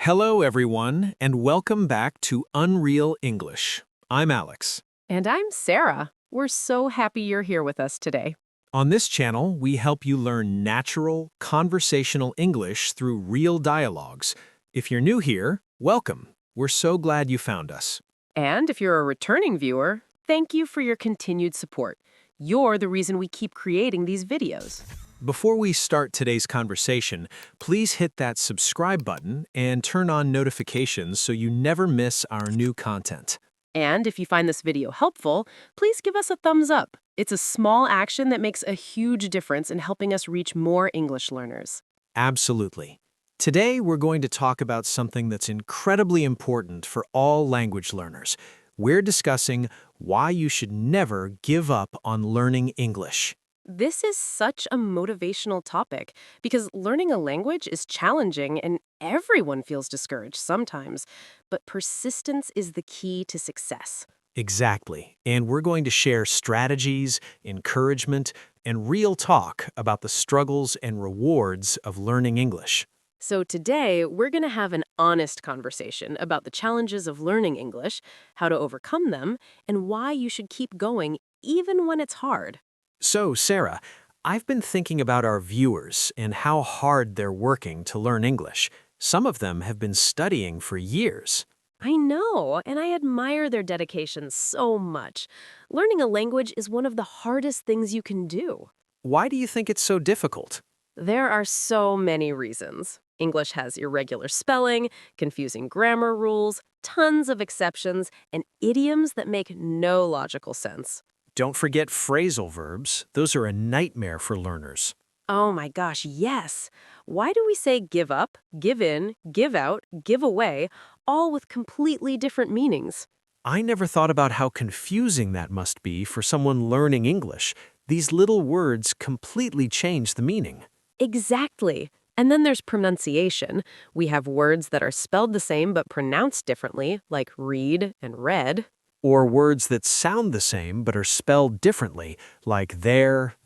Hello, everyone, and welcome back to Unreal English. I'm Alex. And I'm Sarah. We're so happy you're here with us today. On this channel, we help you learn natural, conversational English through real dialogues. If you're new here, welcome. We're so glad you found us. And if you're a returning viewer, thank you for your continued support. You're the reason we keep creating these videos. Before we start today's conversation, please hit that subscribe button and turn on notifications so you never miss our new content. And if you find this video helpful, please give us a thumbs up. It's a small action that makes a huge difference in helping us reach more English learners. Absolutely. Today, we're going to talk about something that's incredibly important for all language learners. We're discussing why you should never give up on learning English. This is such a motivational topic because learning a language is challenging and everyone feels discouraged sometimes, but persistence is the key to success. Exactly. And we're going to share strategies, encouragement, and real talk about the struggles and rewards of learning English. So today, we're going to have an honest conversation about the challenges of learning English, how to overcome them, and why you should keep going even when it's hard. So, Sarah, I've been thinking about our viewers and how hard they're working to learn English. Some of them have been studying for years. I know, and I admire their dedication so much. Learning a language is one of the hardest things you can do. Why do you think it's so difficult? There are so many reasons. English has irregular spelling, confusing grammar rules, tons of exceptions, and idioms that make no logical sense. Don't forget phrasal verbs. Those are a nightmare for learners. Oh my gosh, yes. Why do we say give up, give in, give out, give away, all with completely different meanings? I never thought about how confusing that must be for someone learning English. These little words completely change the meaning. Exactly. And then there's pronunciation. We have words that are spelled the same but pronounced differently, like read and read. Or words that sound the same but are spelled differently, like there,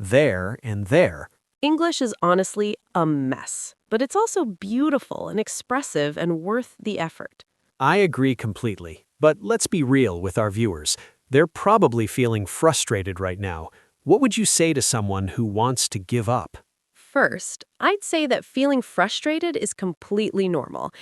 and there. English is honestly a mess, but it's also beautiful and expressive and worth the effort. I agree completely, but let's be real with our viewers. They're probably feeling frustrated right now. What would you say to someone who wants to give up? First, I'd say that feeling frustrated is completely normal.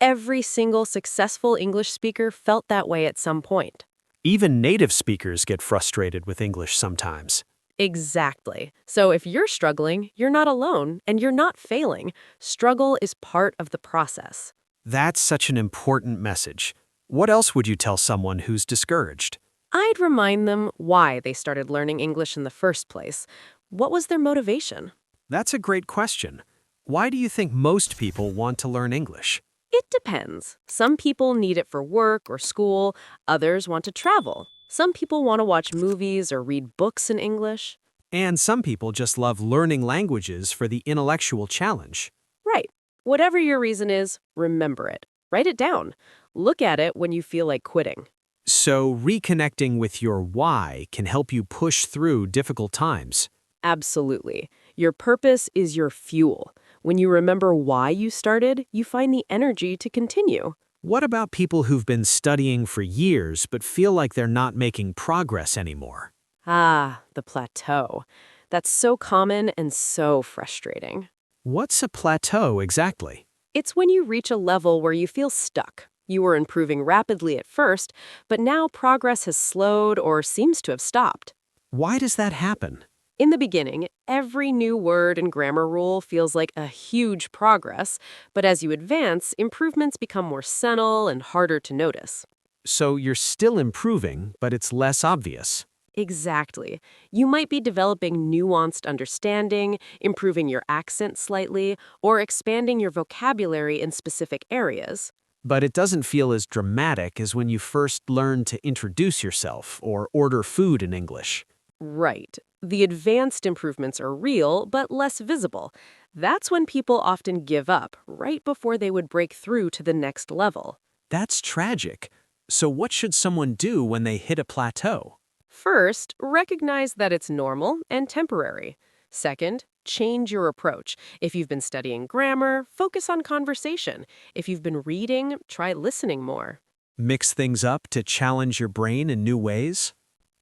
Every single successful English speaker felt that way at some point. Even native speakers get frustrated with English sometimes. Exactly. So if you're struggling, you're not alone, and you're not failing. Struggle is part of the process. That's such an important message. What else would you tell someone who's discouraged? I'd remind them why they started learning English in the first place. What was their motivation? That's a great question. Why do you think most people want to learn English? It depends. Some people need it for work or school. Others want to travel. Some people want to watch movies or read books in English. And some people just love learning languages for the intellectual challenge. Right. Whatever your reason is, remember it. Write it down. Look at it when you feel like quitting. So reconnecting with your why can help you push through difficult times. Absolutely. Your purpose is your fuel. When you remember why you started, you find the energy to continue. What about people who've been studying for years but feel like they're not making progress anymore? Ah, the plateau. That's so common and so frustrating. What's a plateau exactly? It's when you reach a level where you feel stuck. You were improving rapidly at first, but now progress has slowed or seems to have stopped. Why does that happen? In the beginning, every new word and grammar rule feels like a huge progress, but as you advance, improvements become more subtle and harder to notice. So you're still improving, but it's less obvious. Exactly. You might be developing nuanced understanding, improving your accent slightly, or expanding your vocabulary in specific areas. But it doesn't feel as dramatic as when you first learned to introduce yourself or order food in English. Right. The advanced improvements are real, but less visible. That's when people often give up, right before they would break through to the next level. That's tragic. So what should someone do when they hit a plateau? First, recognize that it's normal and temporary. Second, change your approach. If you've been studying grammar, focus on conversation. If you've been reading, try listening more. Mix things up to challenge your brain in new ways?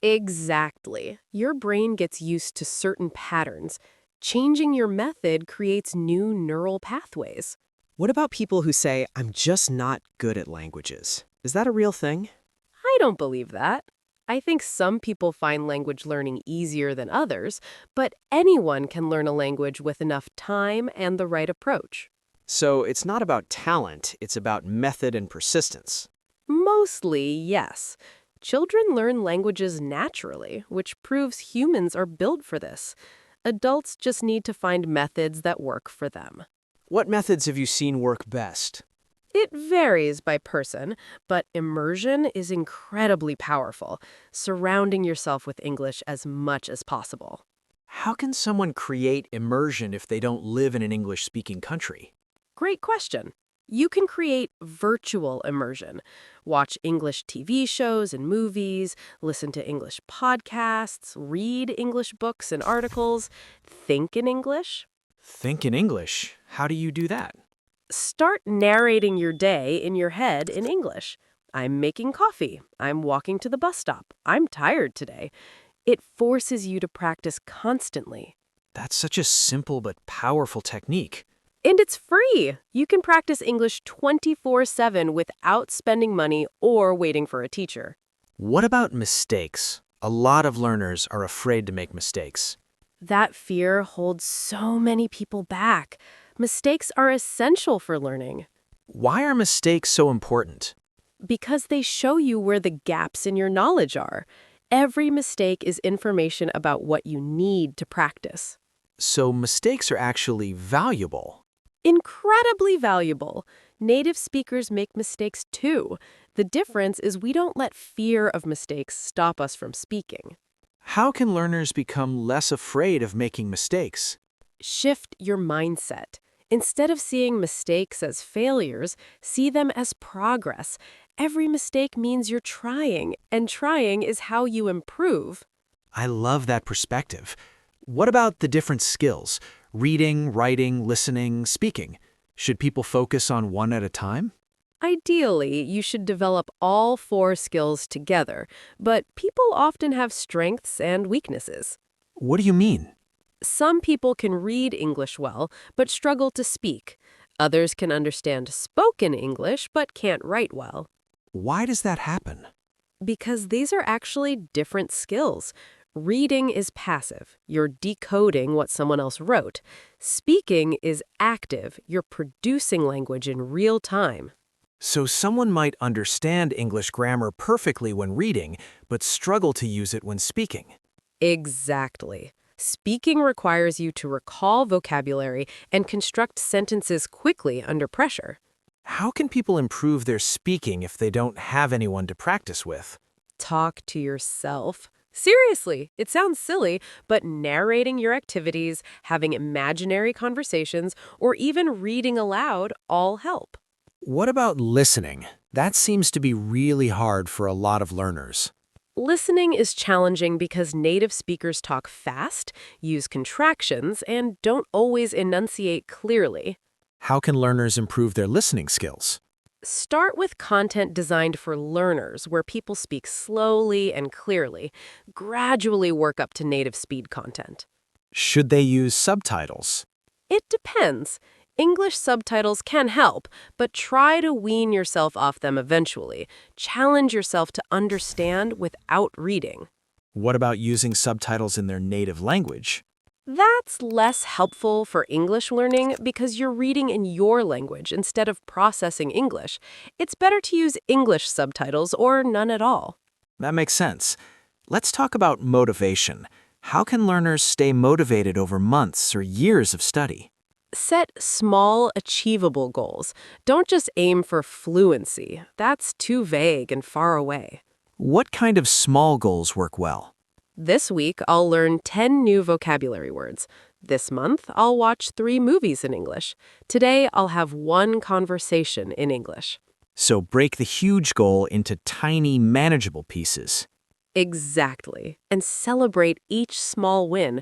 Exactly. Your brain gets used to certain patterns. Changing your method creates new neural pathways. What about people who say, I'm just not good at languages? Is that a real thing? I don't believe that. I think some people find language learning easier than others, but anyone can learn a language with enough time and the right approach. So it's not about talent, it's about method and persistence. Mostly, yes. Children learn languages naturally, which proves humans are built for this. Adults just need to find methods that work for them. What methods have you seen work best? It varies by person, but immersion is incredibly powerful, surrounding yourself with English as much as possible. How can someone create immersion if they don't live in an English-speaking country? Great question. You can create virtual immersion. Watch English TV shows and movies, listen to English podcasts, read English books and articles, think in English. Think in English. How do you do that? Start narrating your day in your head in English. I'm making coffee. I'm walking to the bus stop. I'm tired today. It forces you to practice constantly. That's such a simple but powerful technique. And it's free. You can practice English 24/7 without spending money or waiting for a teacher. What about mistakes? A lot of learners are afraid to make mistakes. That fear holds so many people back. Mistakes are essential for learning Why are mistakes so important? because they show you where the gaps in your knowledge are. Every mistake is information about what you need to practice. So mistakes are actually valuable. Incredibly valuable. Native speakers make mistakes too. The difference is we don't let fear of mistakes stop us from speaking. How can learners become less afraid of making mistakes? Shift your mindset. Instead of seeing mistakes as failures, see them as progress. Every mistake means you're trying, and trying is how you improve. I love that perspective. What about the different skills? Reading, writing, listening, speaking. Should people focus on one at a time? Ideally, you should develop all 4 skills together, but people often have strengths and weaknesses. What do you mean? Some people can read English well, but struggle to speak. Others can understand spoken English, but can't write well. Why does that happen? Because these are actually different skills. Reading is passive. You're decoding what someone else wrote. Speaking is active. You're producing language in real time. So someone might understand English grammar perfectly when reading, but struggle to use it when speaking. Exactly. Speaking requires you to recall vocabulary and construct sentences quickly under pressure. How can people improve their speaking if they don't have anyone to practice with? Talk to yourself. Seriously, it sounds silly, but narrating your activities, having imaginary conversations, or even reading aloud all help. What about listening? That seems to be really hard for a lot of learners. Listening is challenging because native speakers talk fast, use contractions, and don't always enunciate clearly. How can learners improve their listening skills? Start with content designed for learners where people speak slowly and clearly. Gradually work up to native speed content. Should they use subtitles? It depends. English subtitles can help, but try to wean yourself off them eventually. Challenge yourself to understand without reading. What about using subtitles in their native language? That's less helpful for English learning because you're reading in your language instead of processing English. It's better to use English subtitles or none at all. That makes sense. Let's talk about motivation. How can learners stay motivated over months or years of study? Set small, achievable goals. Don't just aim for fluency. That's too vague and far away. What kind of small goals work well? This week, I'll learn 10 new vocabulary words. This month, I'll watch 3 movies in English. Today, I'll have 1 conversation in English. So break the huge goal into tiny, manageable pieces. Exactly. And celebrate each small win.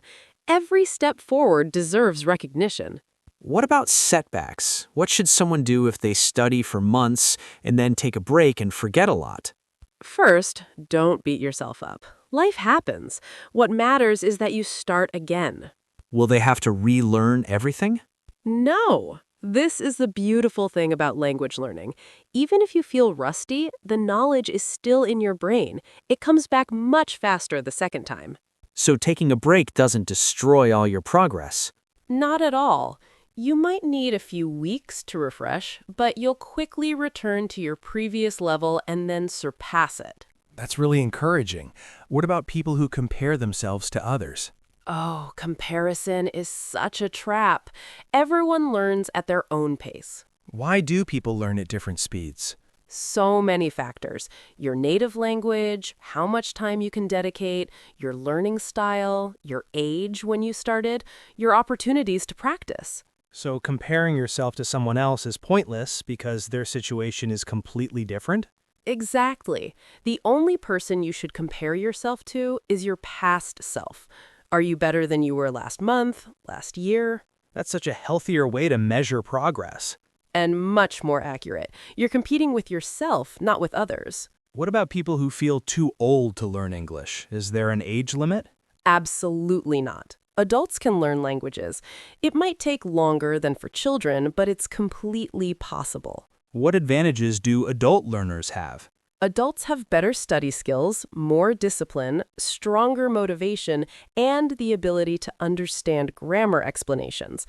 Every step forward deserves recognition. What about setbacks? What should someone do if they study for months and then take a break and forget a lot? First, don't beat yourself up. Life happens. What matters is that you start again. Will they have to relearn everything? No. This is the beautiful thing about language learning. Even if you feel rusty, the knowledge is still in your brain. It comes back much faster the second time. So taking a break doesn't destroy all your progress. Not at all. You might need a few weeks to refresh, but you'll quickly return to your previous level and then surpass it. That's really encouraging. What about people who compare themselves to others? Oh, comparison is such a trap. Everyone learns at their own pace. Why do people learn at different speeds? So many factors. Your native language, how much time you can dedicate, your learning style, your age when you started, your opportunities to practice. So comparing yourself to someone else is pointless because their situation is completely different? Exactly. The only person you should compare yourself to is your past self. Are you better than you were last month, last year? That's such a healthier way to measure progress. And much more accurate. You're competing with yourself, not with others. What about people who feel too old to learn English? Is there an age limit? Absolutely not. Adults can learn languages. It might take longer than for children, but it's completely possible. What advantages do adult learners have? Adults have better study skills, more discipline, stronger motivation, and the ability to understand grammar explanations.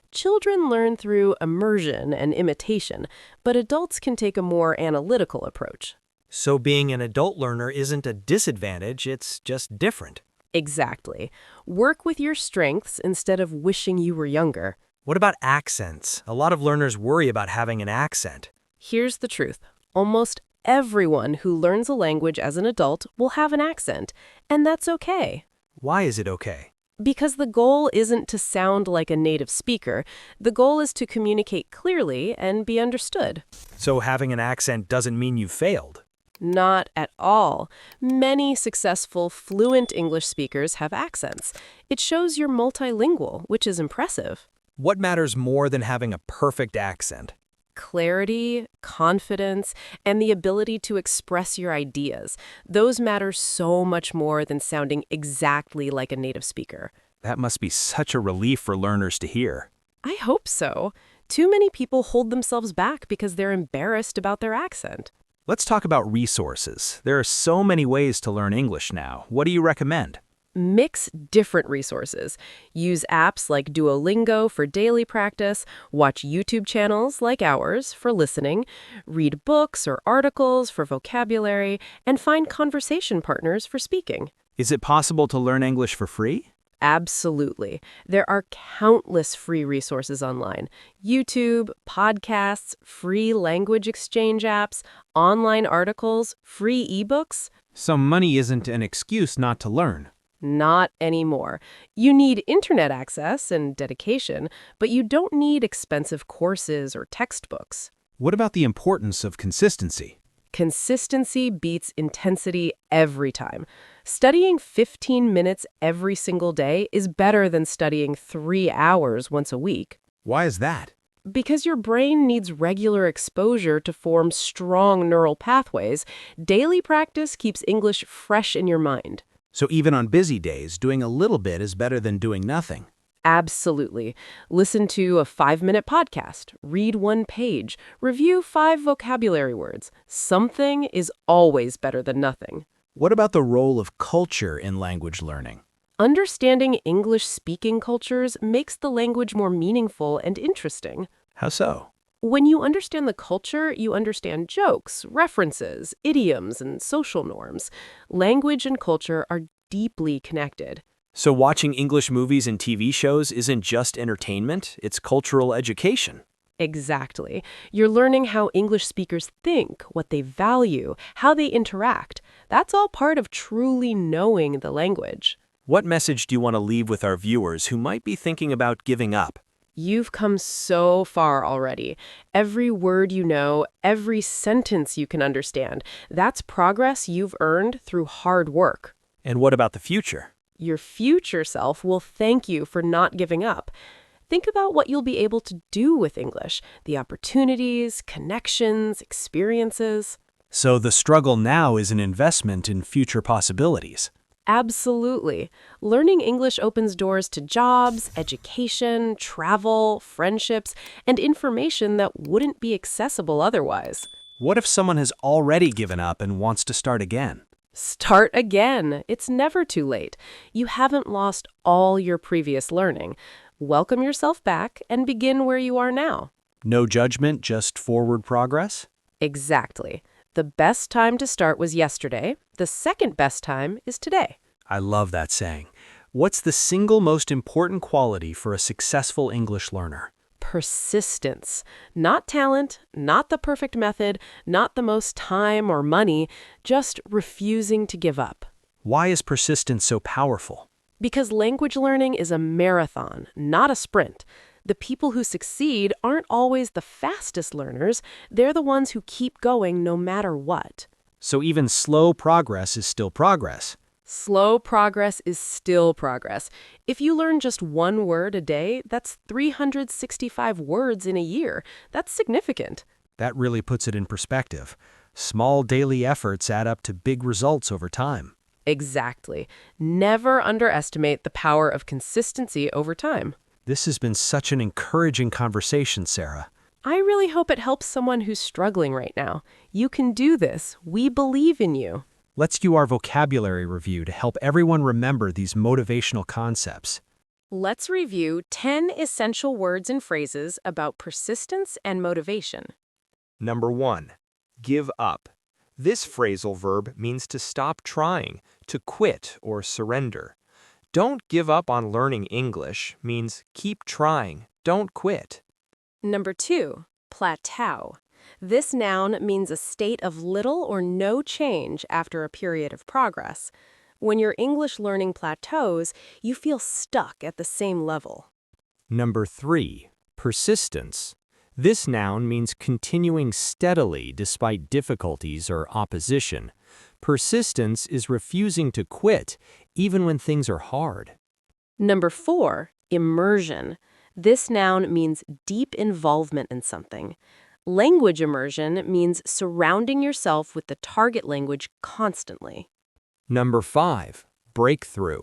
Children learn through immersion and imitation, but adults can take a more analytical approach. So being an adult learner isn't a disadvantage, it's just different. Exactly. Work with your strengths instead of wishing you were younger. What about accents? A lot of learners worry about having an accent. Here's the truth. Almost everyone who learns a language as an adult will have an accent, and that's okay. Why is it okay? Because the goal isn't to sound like a native speaker. The goal is to communicate clearly and be understood. So having an accent doesn't mean you failed. Not at all. Many successful, fluent English speakers have accents. It shows you're multilingual, which is impressive. What matters more than having a perfect accent? Clarity, confidence, and the ability to express your ideas. Those matter so much more than sounding exactly like a native speaker. That must be such a relief for learners to hear. I hope so. Too many people hold themselves back because they're embarrassed about their accent. Let's talk about resources. There are so many ways to learn English now. What do you recommend? Mix different resources. Use apps like Duolingo for daily practice, watch YouTube channels like ours for listening, read books or articles for vocabulary, and find conversation partners for speaking. Is it possible to learn English for free? Absolutely. There are countless free resources online. YouTube, podcasts, free language exchange apps, online articles, free ebooks. So money isn't an excuse not to learn. Not anymore. You need internet access and dedication, but you don't need expensive courses or textbooks. What about the importance of consistency? Consistency beats intensity every time. Studying 15 minutes every single day is better than studying 3 hours once a week. Why is that? Because your brain needs regular exposure to form strong neural pathways, daily practice keeps English fresh in your mind. So even on busy days, doing a little bit is better than doing nothing. Absolutely. Listen to a 5-minute podcast, read 1 page, review 5 vocabulary words. Something is always better than nothing. What about the role of culture in language learning? Understanding English-speaking cultures makes the language more meaningful and interesting. How so? When you understand the culture, you understand jokes, references, idioms, and social norms. Language and culture are deeply connected. So watching English movies and TV shows isn't just entertainment, it's cultural education. Exactly. You're learning how English speakers think, what they value, how they interact. That's all part of truly knowing the language. What message do you want to leave with our viewers who might be thinking about giving up? You've come so far already. Every word you know, every sentence you can understand, that's progress you've earned through hard work. And what about the future? Your future self will thank you for not giving up. Think about what you'll be able to do with English, the opportunities, connections, experiences. So the struggle now is an investment in future possibilities. Absolutely. Learning English opens doors to jobs, education, travel, friendships, and information that wouldn't be accessible otherwise. What if someone has already given up and wants to start again? Start again. It's never too late. You haven't lost all your previous learning. Welcome yourself back and begin where you are now. No judgment, just forward progress? Exactly. The best time to start was yesterday. The second best time is today. I love that saying. What's the single most important quality for a successful English learner? Persistence. Not talent, not the perfect method, not the most time or money, just refusing to give up. Why is persistence so powerful? Because language learning is a marathon, not a sprint. The people who succeed aren't always the fastest learners. They're the ones who keep going no matter what. So even slow progress is still progress. Slow progress is still progress. If you learn just one word a day, that's 365 words in a year. That's significant. That really puts it in perspective. Small daily efforts add up to big results over time. Exactly. Never underestimate the power of consistency over time. This has been such an encouraging conversation, Sarah. I really hope it helps someone who's struggling right now. You can do this. We believe in you. Let's do our vocabulary review to help everyone remember these motivational concepts. Let's review 10 essential words and phrases about persistence and motivation. Number 1. Give up. This phrasal verb means to stop trying, to quit or surrender. Don't give up on learning English means keep trying, don't quit. Number 2, plateau. This noun means a state of little or no change after a period of progress. When your English learning plateaus, you feel stuck at the same level. Number 3. Persistence. This noun means continuing steadily despite difficulties or opposition. Persistence is refusing to quit even when things are hard. Number 4, immersion. This noun means deep involvement in something. Language immersion means surrounding yourself with the target language constantly. Number 5. Breakthrough.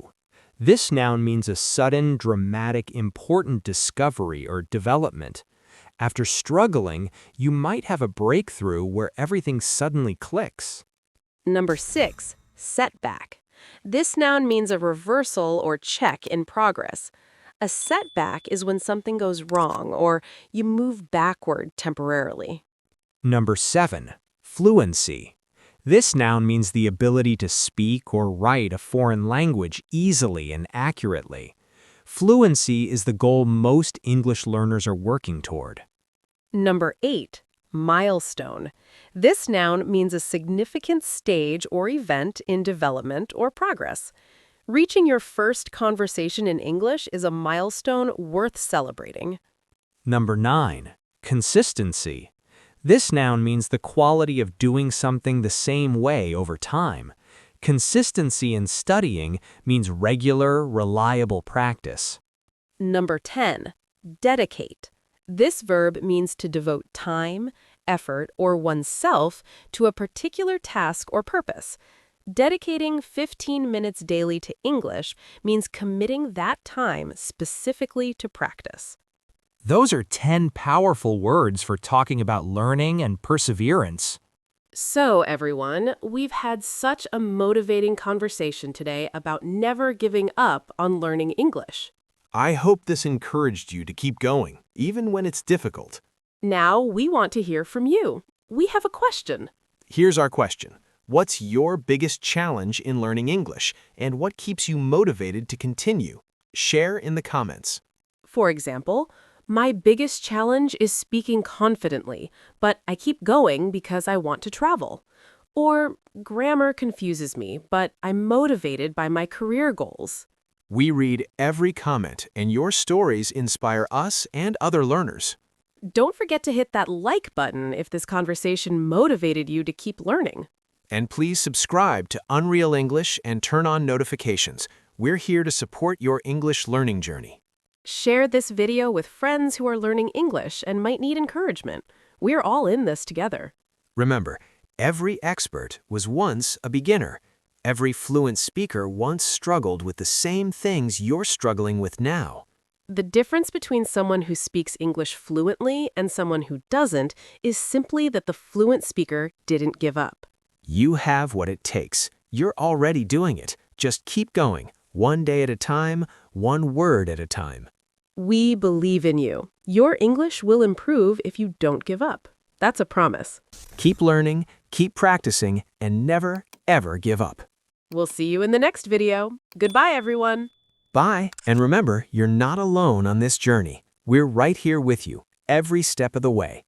This noun means a sudden, dramatic, important discovery or development. After struggling, you might have a breakthrough where everything suddenly clicks. Number 6, setback. This noun means a reversal or check in progress. A setback is when something goes wrong or you move backward temporarily. Number 7. Fluency. This noun means the ability to speak or write a foreign language easily and accurately. Fluency is the goal most English learners are working toward. Number 8, milestone. This noun means a significant stage or event in development or progress. Reaching your first conversation in English is a milestone worth celebrating. Number 9. Consistency. This noun means the quality of doing something the same way over time. Consistency in studying means regular, reliable practice. Number 10, dedicate. This verb means to devote time, effort, or oneself to a particular task or purpose. Dedicating 15 minutes daily to English means committing that time specifically to practice. Those are 10 powerful words for talking about learning and perseverance. So, everyone, we've had such a motivating conversation today about never giving up on learning English. I hope this encouraged you to keep going, even when it's difficult. Now we want to hear from you. We have a question. Here's our question. What's your biggest challenge in learning English, and what keeps you motivated to continue? Share in the comments. For example, my biggest challenge is speaking confidently, but I keep going because I want to travel. Or grammar confuses me, but I'm motivated by my career goals. We read every comment, and your stories inspire us and other learners. Don't forget to hit that like button if this conversation motivated you to keep learning. And please subscribe to Unreal English and turn on notifications. We're here to support your English learning journey. Share this video with friends who are learning English and might need encouragement. We're all in this together. Remember, every expert was once a beginner. Every fluent speaker once struggled with the same things you're struggling with now. The difference between someone who speaks English fluently and someone who doesn't is simply that the fluent speaker didn't give up. You have what it takes. You're already doing it. Just keep going, one day at a time, one word at a time. We believe in you. Your English will improve if you don't give up. That's a promise. Keep learning, keep practicing, and never, ever give up. We'll see you in the next video. Goodbye, everyone. Bye, and remember, you're not alone on this journey. We're right here with you, every step of the way.